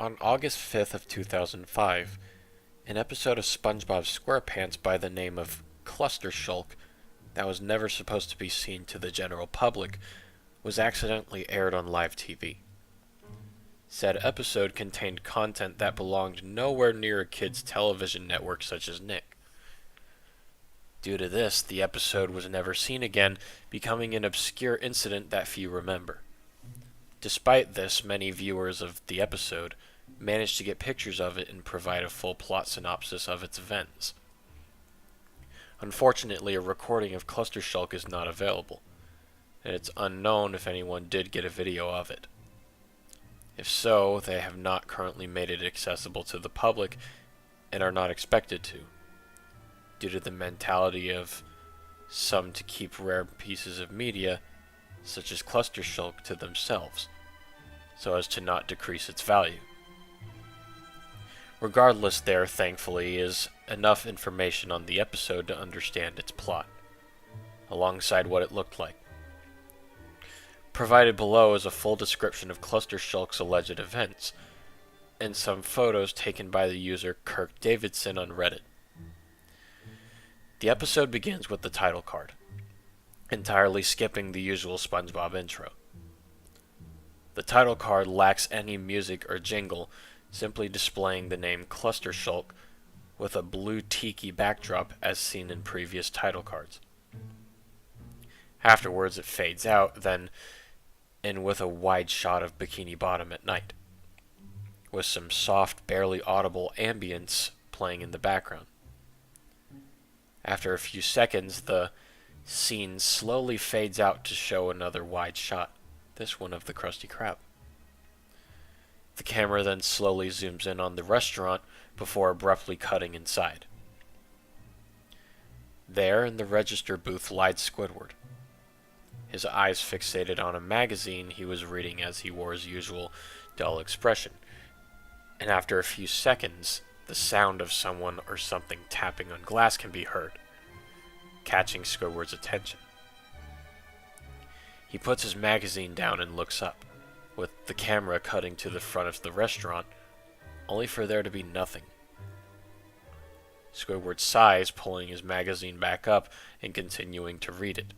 On August 5th of 2005, an episode of SpongeBob SquarePants by the name of Clustershulk that was never supposed to be seen to the general public was accidentally aired on live TV. Said episode contained content that belonged nowhere near a kid's television network such as Nick. Due to this, the episode was never seen again, becoming an obscure incident that few remember. Despite this, many viewers of the episode managed to get pictures of it and provide a full plot synopsis of its events. Unfortunately, a recording of Clustershulk is not available, and it's unknown if anyone did get a video of it. If so, they have not currently made it accessible to the public and are not expected to, due to the mentality of some to keep rare pieces of media, such as Clustershulk, to themselves, so as to not decrease its value. Regardless, there, thankfully, is enough information on the episode to understand its plot, alongside what it looked like. Provided below is a full description of Clustershulk's alleged events, and some photos taken by the user Kirk Davidson on Reddit. The episode begins with the title card, entirely skipping the usual SpongeBob intro. The title card lacks any music or jingle, simply displaying the name Clustershulk with a blue tiki backdrop as seen in previous title cards. Afterwards it fades out, then in with a wide shot of Bikini Bottom at night, with some soft, barely audible ambience playing in the background. After a few seconds, the scene slowly fades out to show another wide shot, this one of the Krusty Krab. The camera then slowly zooms in on the restaurant before abruptly cutting inside. There, in the register booth, lied Squidward, his eyes fixated on a magazine he was reading as he wore his usual dull expression, and after a few seconds, the sound of someone or something tapping on glass can be heard, catching Squidward's attention. He puts his magazine down and looks up, with the camera cutting to the front of the restaurant, only for there to be nothing. Squidward sighs, pulling his magazine back up and continuing to read it.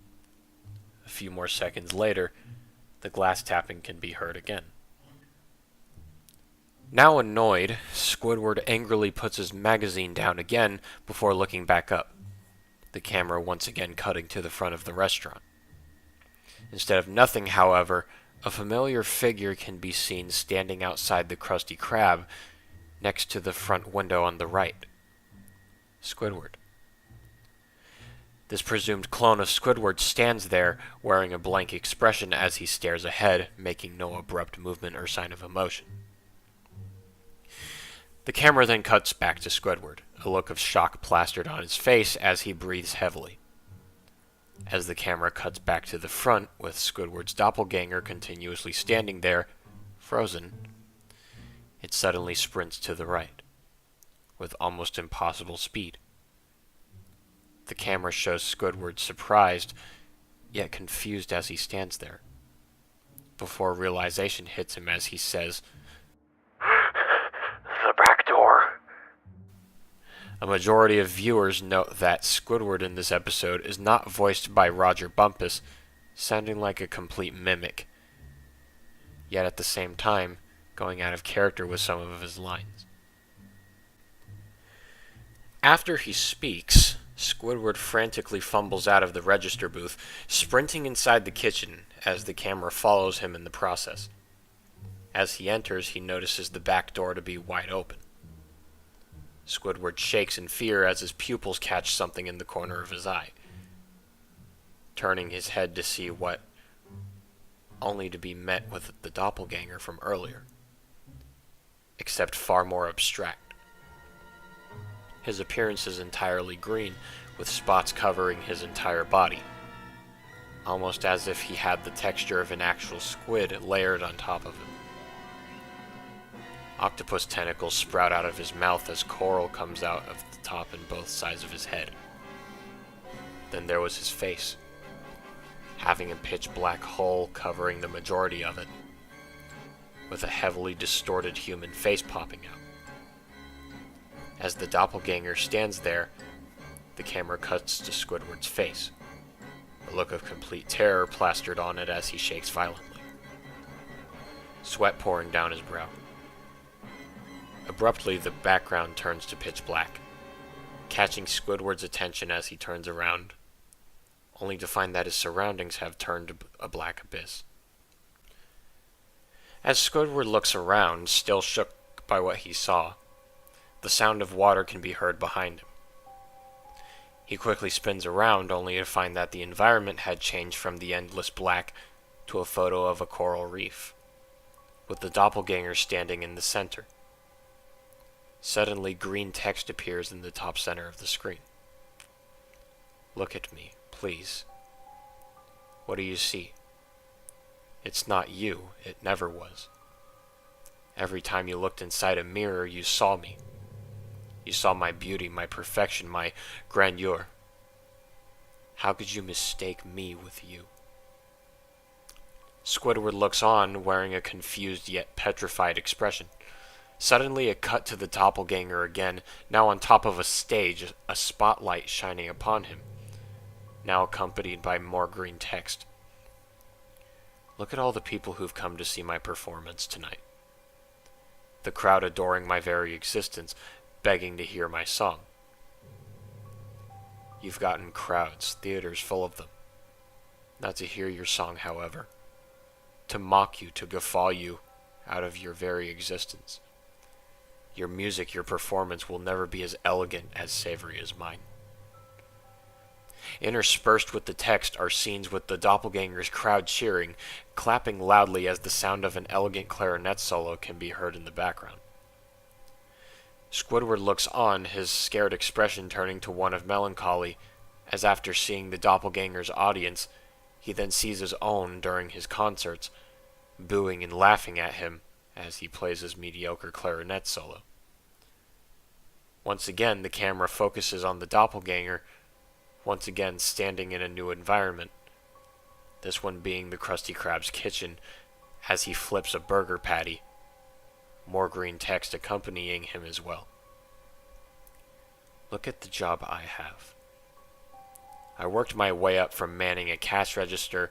A few more seconds later, the glass tapping can be heard again. Now annoyed, Squidward angrily puts his magazine down again before looking back up, the camera once again cutting to the front of the restaurant. Instead of nothing, however, a familiar figure can be seen standing outside the Krusty Krab next to the front window on the right. Squidward. This presumed clone of Squidward stands there, wearing a blank expression as he stares ahead, making no abrupt movement or sign of emotion. The camera then cuts back to Squidward, a look of shock plastered on his face as he breathes heavily. As the camera cuts back to the front, with Squidward's doppelganger continuously standing there, frozen, it suddenly sprints to the right, with almost impossible speed. The camera shows Squidward surprised, yet confused as he stands there, before realization hits him as he says, "The back door." A majority of viewers note that Squidward in this episode is not voiced by Roger Bumpus, sounding like a complete mimic, yet at the same time going out of character with some of his lines. After he speaks, Squidward frantically fumbles out of the register booth, sprinting inside the kitchen as the camera follows him in the process. As he enters, he notices the back door to be wide open. Squidward shakes in fear as his pupils catch something in the corner of his eye, turning his head to see what, only to be met with the doppelganger from earlier, except far more abstract. His appearance is entirely green, with spots covering his entire body, almost as if he had the texture of an actual squid layered on top of him. Octopus tentacles sprout out of his mouth as coral comes out of the top and both sides of his head. Then there was his face, having a pitch black hole covering the majority of it, with a heavily distorted human face popping out. As the doppelganger stands there, the camera cuts to Squidward's face, a look of complete terror plastered on it as he shakes violently, sweat pouring down his brow. Abruptly, the background turns to pitch black, catching Squidward's attention as he turns around, only to find that his surroundings have turned to a black abyss. As Squidward looks around, still shook by what he saw, the sound of water can be heard behind him. He quickly spins around, only to find that the environment had changed from the endless black to a photo of a coral reef, with the doppelganger standing in the center. Suddenly, green text appears in the top center of the screen. "Look at me, please. What do you see? It's not you. It never was. Every time you looked inside a mirror, you saw me. You saw my beauty, my perfection, my grandeur. How could you mistake me with you?" Squidward looks on, wearing a confused yet petrified expression. Suddenly, a cut to the doppelganger again, now on top of a stage, a spotlight shining upon him, now accompanied by more green text. "Look at all the people who've come to see my performance tonight. The crowd adoring my very existence, begging to hear my song. You've gotten crowds, theaters full of them. Not to hear your song, however. To mock you, to guffaw you out of your very existence. Your music, your performance will never be as elegant, as savory as mine." Interspersed with the text are scenes with the doppelganger's crowd cheering, clapping loudly as the sound of an elegant clarinet solo can be heard in the background. Squidward looks on, his scared expression turning to one of melancholy, as after seeing the doppelganger's audience, he then sees his own during his concerts, booing and laughing at him as he plays his mediocre clarinet solo. Once again, the camera focuses on the doppelganger, once again standing in a new environment, this one being the Krusty Krab's kitchen, as he flips a burger patty, more green text accompanying him as well. "Look at the job I have. I worked my way up from manning a cash register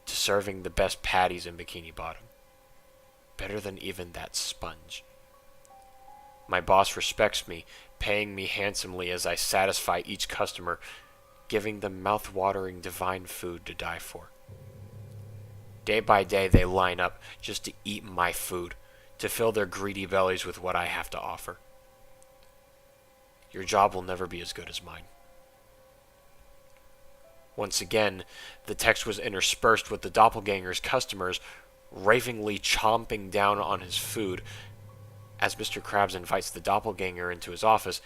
to serving the best patties in Bikini Bottom. Better than even that sponge. My boss respects me, paying me handsomely as I satisfy each customer, giving them mouth-watering divine food to die for. Day by day they line up just to eat my food, to fill their greedy bellies with what I have to offer. Your job will never be as good as mine." Once again, the text was interspersed with the doppelganger's customers ravingly chomping down on his food as Mr. Krabs invites the doppelganger into his office,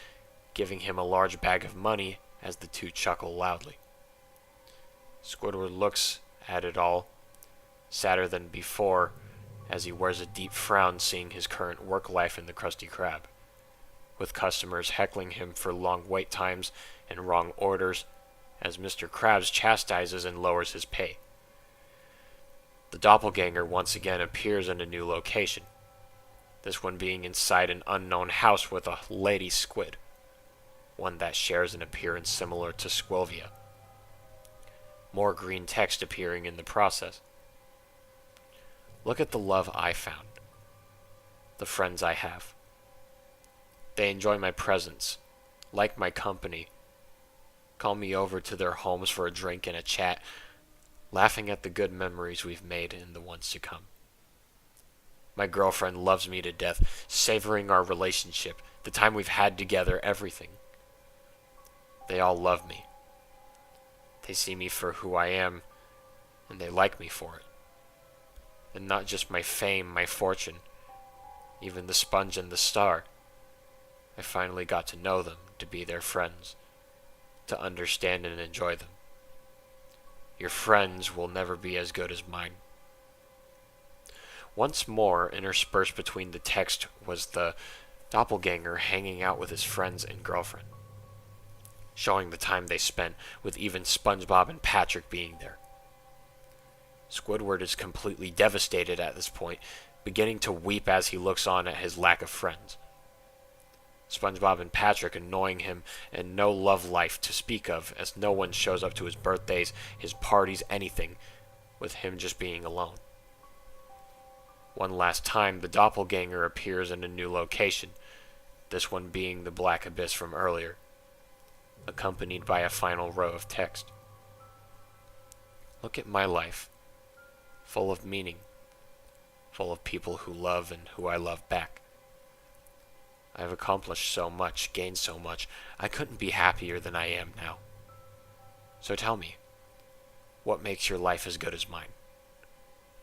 giving him a large bag of money as the two chuckle loudly. Squidward looks at it all, sadder than before, as he wears a deep frown seeing his current work life in the Krusty Krab, with customers heckling him for long wait times and wrong orders, as Mr. Krabs chastises and lowers his pay. The doppelganger once again appears in a new location, this one being inside an unknown house with a lady squid, one that shares an appearance similar to Squilvia. More green text appearing in the process. "Look at the love I found, the friends I have. They enjoy my presence, like my company, call me over to their homes for a drink and a chat, laughing at the good memories we've made and the ones to come. My girlfriend loves me to death, savoring our relationship, the time we've had together, everything. They all love me. They see me for who I am, and they like me for it. And not just my fame, my fortune, even the sponge and the star. I finally got to know them, to be their friends, to understand and enjoy them. Your friends will never be as good as mine." Once more, interspersed between the text was the doppelganger hanging out with his friends and girlfriend, showing the time they spent, with even SpongeBob and Patrick being there. Squidward is completely devastated at this point, beginning to weep as he looks on at his lack of friends. SpongeBob and Patrick annoying him, and no love life to speak of, as no one shows up to his birthdays, his parties, anything, with him just being alone. One last time, the doppelganger appears in a new location, this one being the black abyss from earlier, accompanied by a final row of text. Look at my life, full of meaning, full of people who love and who I love back. I have accomplished so much, gained so much, I couldn't be happier than I am now. So tell me, what makes your life as good as mine?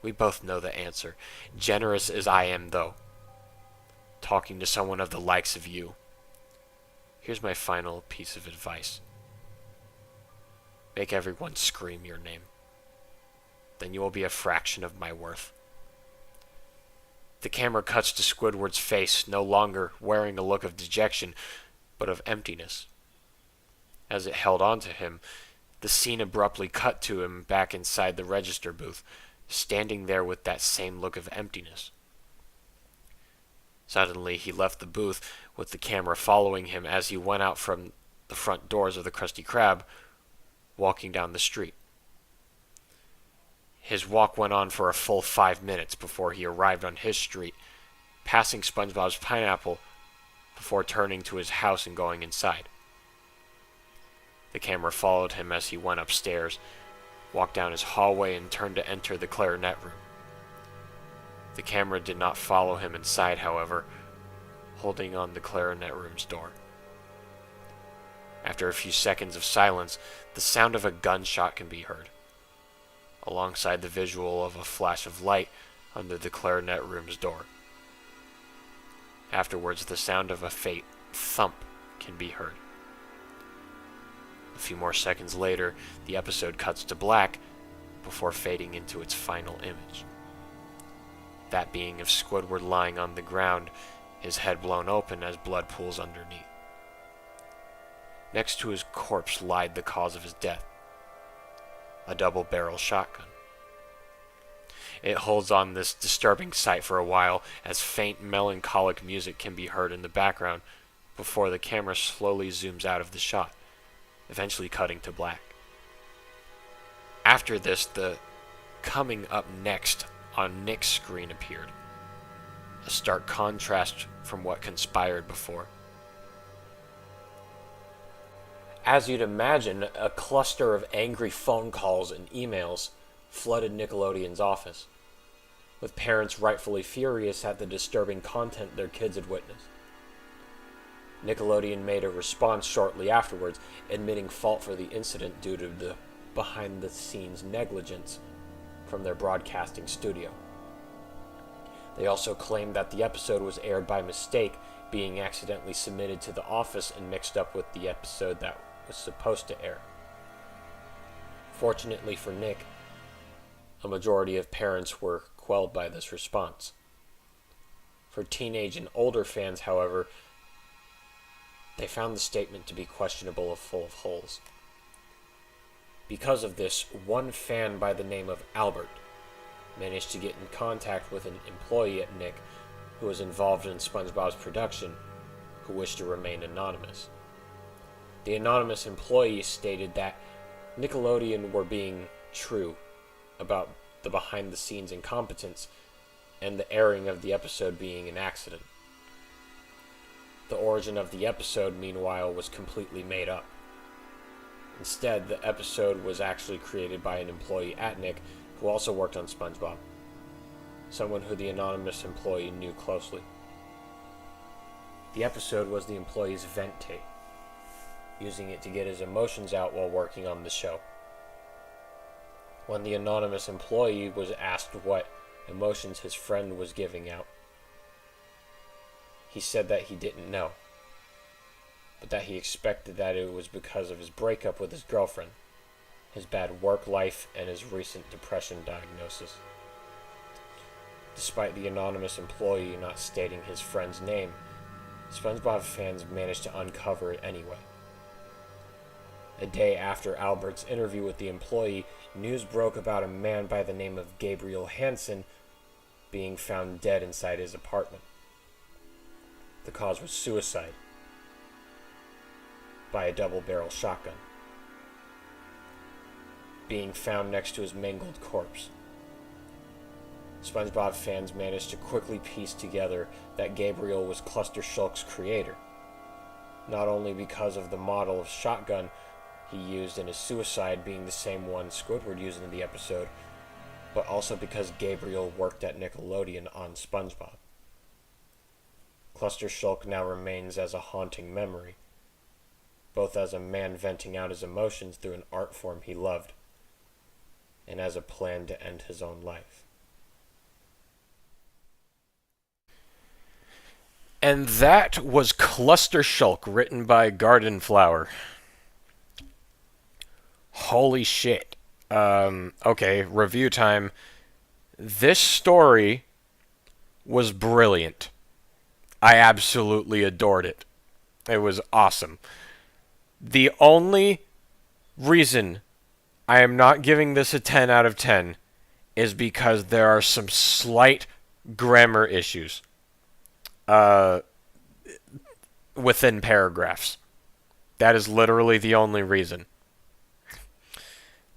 We both know the answer. Generous as I am, though, talking to someone of the likes of you. Here's my final piece of advice. Make everyone scream your name. Then you will be a fraction of my worth. The camera cuts to Squidward's face, no longer wearing a look of dejection, but of emptiness. As it held on to him, the scene abruptly cut to him back inside the register booth, standing there with that same look of emptiness. Suddenly, he left the booth, with the camera following him as he went out from the front doors of the Krusty Krab, walking down the street. His walk went on for a full 5 minutes before he arrived on his street, passing SpongeBob's pineapple before turning to his house and going inside. The camera followed him as he went upstairs, walked down his hallway, and turned to enter the clarinet room. The camera did not follow him inside, however, holding on the clarinet room's door. After a few seconds of silence, the sound of a gunshot can be heard, alongside the visual of a flash of light under the clarinet room's door. Afterwards, the sound of a faint thump can be heard. A few more seconds later, the episode cuts to black before fading into its final image. That being of Squidward lying on the ground, his head blown open as blood pools underneath. Next to his corpse lied the cause of his death, a double-barrel shotgun. It holds on this disturbing sight for a while as faint melancholic music can be heard in the background before the camera slowly zooms out of the shot, eventually cutting to black. After this, the "coming up next" on Nick's screen appeared, a stark contrast from what conspired before. As you'd imagine, a cluster of angry phone calls and emails flooded Nickelodeon's office, with parents rightfully furious at the disturbing content their kids had witnessed. Nickelodeon made a response shortly afterwards, admitting fault for the incident due to the behind-the-scenes negligence from their broadcasting studio. They also claimed that the episode was aired by mistake, being accidentally submitted to the office and mixed up with the episode that was supposed to air. Fortunately for Nick, a majority of parents were quelled by this response. For teenage and older fans, however, they found the statement to be questionable and full of holes. Because of this, one fan by the name of Albert managed to get in contact with an employee at Nick who was involved in SpongeBob's production, who wished to remain anonymous. The anonymous employee stated that Nickelodeon were being true about the behind-the-scenes incompetence and the airing of the episode being an accident. The origin of the episode, meanwhile, was completely made up. Instead, the episode was actually created by an employee at Nick who also worked on SpongeBob, someone who the anonymous employee knew closely. The episode was the employee's vent tape, using it to get his emotions out while working on the show. When the anonymous employee was asked what emotions his friend was giving out, he said that he didn't know, but that he expected that it was because of his breakup with his girlfriend, his bad work life, and his recent depression diagnosis. Despite the anonymous employee not stating his friend's name, SpongeBob fans managed to uncover it anyway. A day after Albert's interview with the employee, news broke about a man by the name of Gabriel Hansen being found dead inside his apartment. The cause was suicide by a double-barrel shotgun, being found next to his mangled corpse. SpongeBob fans managed to quickly piece together that Gabriel was Clustershulk's creator, not only because of the model of shotgun he used in his suicide being the same one Squidward used in the episode, but also because Gabriel worked at Nickelodeon on SpongeBob. Clustershulk now remains as a haunting memory, both as a man venting out his emotions through an art form he loved, and as a plan to end his own life. And that was Clustershulk, written by GardenFlower. Holy shit. Okay, review time. This story was brilliant. I absolutely adored it. It was awesome. The only reason I am not giving this a 10 out of 10 is because there are some slight grammar issues within paragraphs. That is literally the only reason.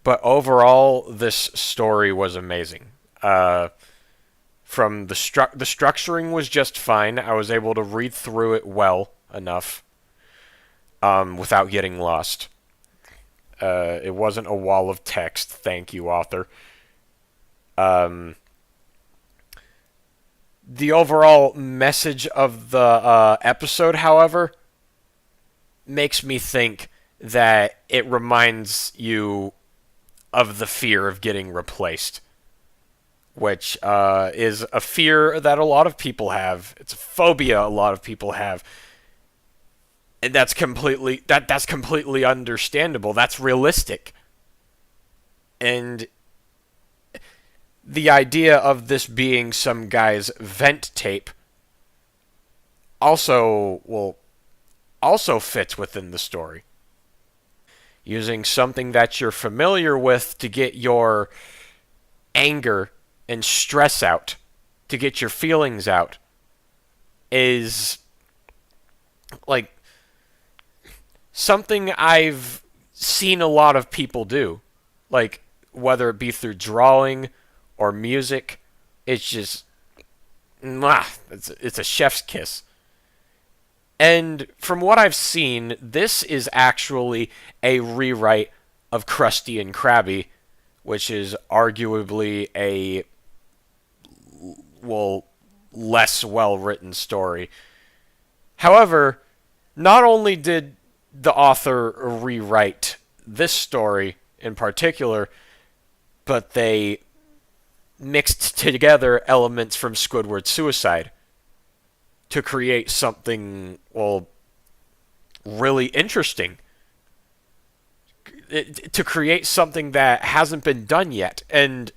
But overall, this story was amazing. From the structuring was just fine. I was able to read through it well enough without getting lost. It wasn't a wall of text. Thank you, author. The overall message of the episode, however, makes me think that it reminds you of the fear of getting replaced, which is a fear that a lot of people have. It's a phobia a lot of people have. And that's completely understandable. That's realistic. And the idea of this being some guy's vent tape also fits within the story. Using something that you're familiar with to get your anger and stress out, to get your feelings out, is like something I've seen a lot of people do. Like, whether it be through drawing or music, it's just, it's a chef's kiss. And from what I've seen, this is actually a rewrite of Krusty and Krabby, which is arguably a, less well-written story. However, not only did the author rewrite this story in particular, but they mixed together elements from Squidward's suicide to create something, really interesting. To create something that hasn't been done yet. And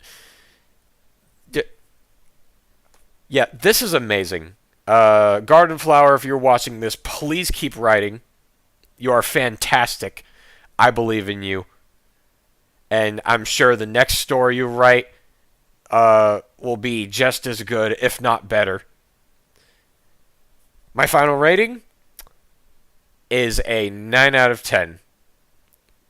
yeah, this is amazing. GardenFlower, if you're watching this, please keep writing. You are fantastic. I believe in you. And I'm sure the next story you write will be just as good, if not better. My final rating is a 9 out of 10.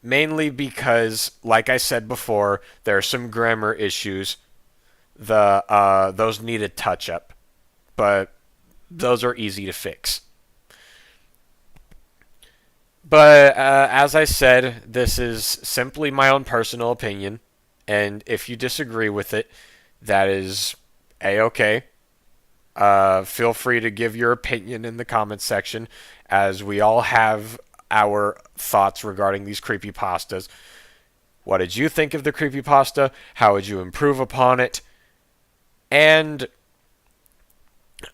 Mainly because, like I said before, there are some grammar issues. Those need a touch-up. But those are easy to fix. But as I said, this is simply my own personal opinion. And if you disagree with it, that is A-okay. Feel free to give your opinion in the comments section, as we all have our thoughts regarding these creepypastas. What did you think of the creepypasta? How would you improve upon it? And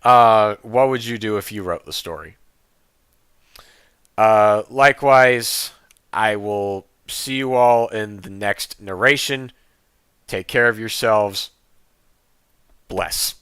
what would you do if you wrote the story? Likewise, I will see you all in the next narration. Take care of yourselves. Bless.